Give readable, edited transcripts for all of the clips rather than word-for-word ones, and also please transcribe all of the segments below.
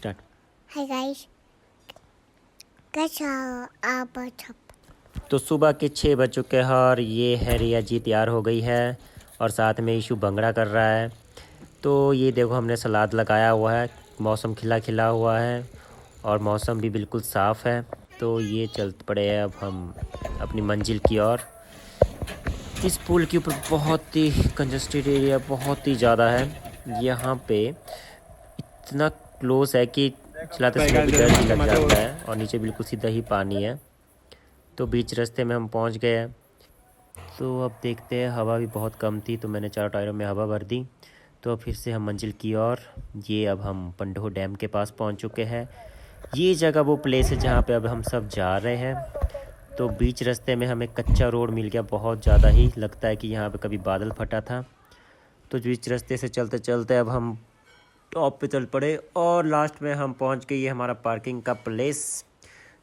Start. Hi guys, कैसा हो आप सब? तो सुबह के 6 बज चुके हैं और ये है रिया जी तैयार हो गई है और साथ में ईशू भंगड़ा कर रहा है। तो ये देखो हमने सलाद लगाया हुआ है, मौसम खिला खिला हुआ है और मौसम भी बिल्कुल साफ़ है। तो ये चल पड़े हैं अब हम अपनी मंजिल की ओर। इस पुल के ऊपर बहुत ही कंजस्टेड एरिया बहुत ही ज़्यादा है। यहाँ पे इतना क्लोज है कि चलाते समय भी डर ही लग जाता है और नीचे बिल्कुल सीधा ही पानी है। तो बीच रास्ते में हम पहुंच गए हैं। तो अब देखते हैं, हवा भी बहुत कम थी तो मैंने 4 टायरों में हवा भर दी। तो अब फिर से हम मंजिल की ओर। ये अब हम पंडोह डैम के पास पहुंच चुके हैं। ये जगह वो प्लेस है जहां पे अब हम सब जा रहे हैं। तो बीच रास्ते में हमें कच्चा रोड मिल गया, बहुत ज़्यादा ही लगता है कि यहाँ पे कभी बादल फटा था। तो बीच रास्ते से चलते चलते अब हम टॉप पे चल पड़े और लास्ट में हम पहुंच गए। ये हमारा पार्किंग का प्लेस।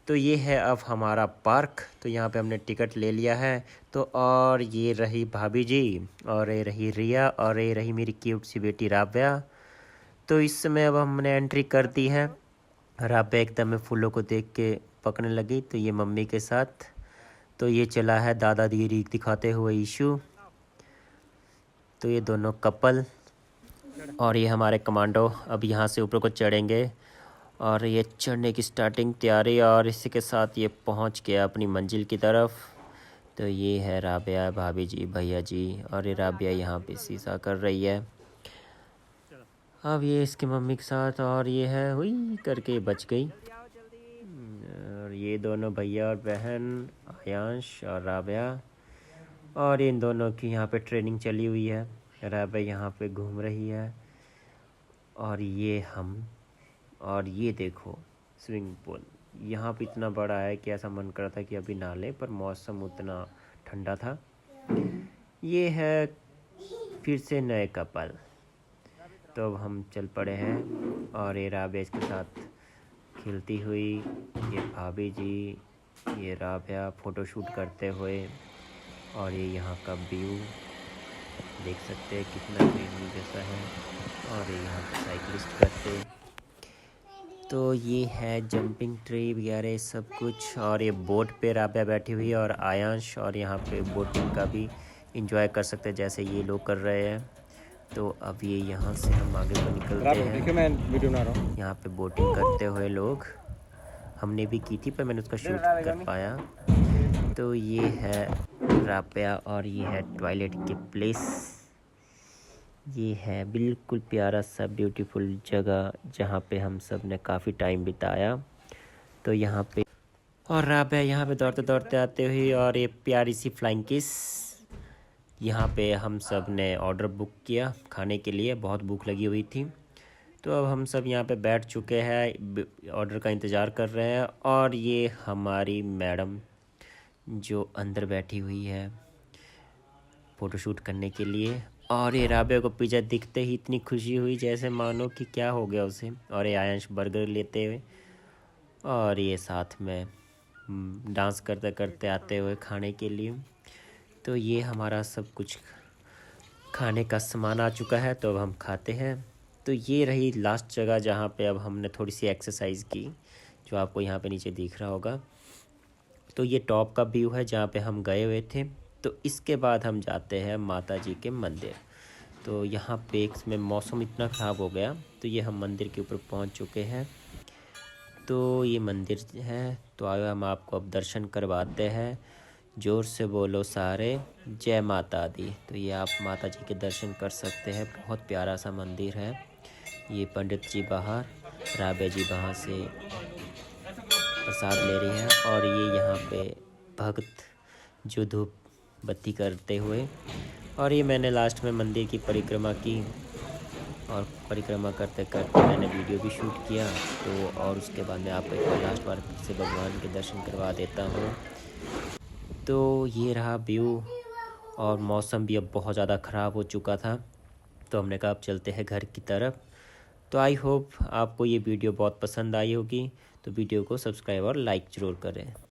तो ये है अब हमारा पार्क। तो यहाँ पे हमने टिकट ले लिया है। तो और ये रही भाभी जी और ये रही रिया और ये रही मेरी क्यूट सी बेटी राब्या। तो इस समय अब हमने एंट्री कर दी है। राब्या एकदम में फूलों को देख के पकड़ने लगी, तो ये मम्मी के साथ। तो ये चला है दादागिरी दिखाते हुए ईशू। तो ये दोनों कपल और ये हमारे कमांडो अब यहाँ से ऊपर को चढ़ेंगे और ये चढ़ने की स्टार्टिंग तैयारी और इसी के साथ ये पहुँच गया अपनी मंजिल की तरफ। तो ये है राबिया, भाभी जी, भैया जी और ये राबिया यहाँ पे शीशा कर रही है। अब ये इसके मम्मी के साथ और ये है हुई करके बच गई। और ये दोनों भैया और बहन आयांश और राबिया और इन दोनों की यहाँ पे ट्रेनिंग चली हुई है। राबिया यहाँ पे घूम रही है और ये हम और ये देखो स्विमिंग पूल यहाँ पे इतना बड़ा है कि ऐसा मन कर रहा था कि अभी नहा लें, पर मौसम उतना ठंडा था। ये है फिर से नए कपल। तो अब हम चल पड़े हैं और ये राबिया इसके साथ खेलती हुई, ये भाभी जी, ये राबिया फ़ोटोशूट करते हुए और ये यहाँ का व्यू देख सकते हैं कितना ग्रीनरी जैसा है। और ये यहाँ पे साइकिलिस्ट करते। तो ये है जंपिंग ट्री वगैरह सब कुछ और ये बोट पे राबिया बैठी हुई है और आयांश और यहाँ पे बोटिंग का भी इंजॉय कर सकते हैं जैसे ये लोग कर रहे हैं। तो अब ये यहाँ से हम आगे को निकलते हैं। मैं वीडियो बना रहा हूँ। यहाँ पे बोटिंग करते हुए लोग, हमने भी की थी पर मैंने उसका शूट कर पाया। तो ये है राबिया और ये है टॉयलेट के प्लेस। ये है बिल्कुल प्यारा सा ब्यूटीफुल जगह जहाँ पे हम सब ने काफ़ी टाइम बिताया। तो यहाँ पे और राबिया यहाँ पे दौड़ते दौड़ते आते हुए और ये प्यारी सी फ्लाइंग किस। यहाँ पे हम सब ने ऑर्डर बुक किया खाने के लिए, बहुत भूख लगी हुई थी। तो अब हम सब यहाँ पे बैठ चुके हैं, ऑर्डर का इंतज़ार कर रहे हैं। और ये हमारी मैडम जो अंदर बैठी हुई है फ़ोटोशूट करने के लिए। और ये राबिया को पिज़्ज़ा दिखते ही इतनी खुशी हुई जैसे मानो कि क्या हो गया उसे। और ये आयांश बर्गर लेते हुए और ये साथ में डांस करते करते आते हुए खाने के लिए। तो ये हमारा सब कुछ खाने का सामान आ चुका है, तो अब हम खाते हैं। तो ये रही लास्ट जगह जहाँ पे अब हमने थोड़ी सी एक्सरसाइज की, जो आपको यहाँ पे नीचे दिख रहा होगा। तो ये टॉप का व्यू है जहाँ पे हम गए हुए थे। तो इसके बाद हम जाते हैं माता जी के मंदिर। तो यहाँ पे इसमें मौसम इतना ख़राब हो गया, तो ये हम मंदिर के ऊपर पहुँच चुके हैं। तो ये मंदिर है, तो आयो हम आपको अब दर्शन करवाते हैं। जोर से बोलो सारे जय माता दी। तो ये आप माता जी के दर्शन कर सकते हैं, बहुत प्यारा सा मंदिर है। ये पंडित जी बाहर, राबिया जी वहाँ से प्रसाद ले रही हैं और ये यहाँ पे भक्त जो धूप बत्ती करते हुए। और ये मैंने लास्ट में मंदिर की परिक्रमा की और परिक्रमा करते करते मैंने वीडियो भी शूट किया। तो और उसके बाद मैं आपको एक बार लास्ट बार से भगवान के दर्शन करवा देता हूँ। तो ये रहा व्यू और मौसम भी अब बहुत ज़्यादा ख़राब हो चुका था, तो हमने कहा अब चलते हैं घर की तरफ। तो आई होप आपको ये वीडियो बहुत पसंद आई होगी। तो वीडियो को सब्सक्राइब और लाइक ज़रूर करें।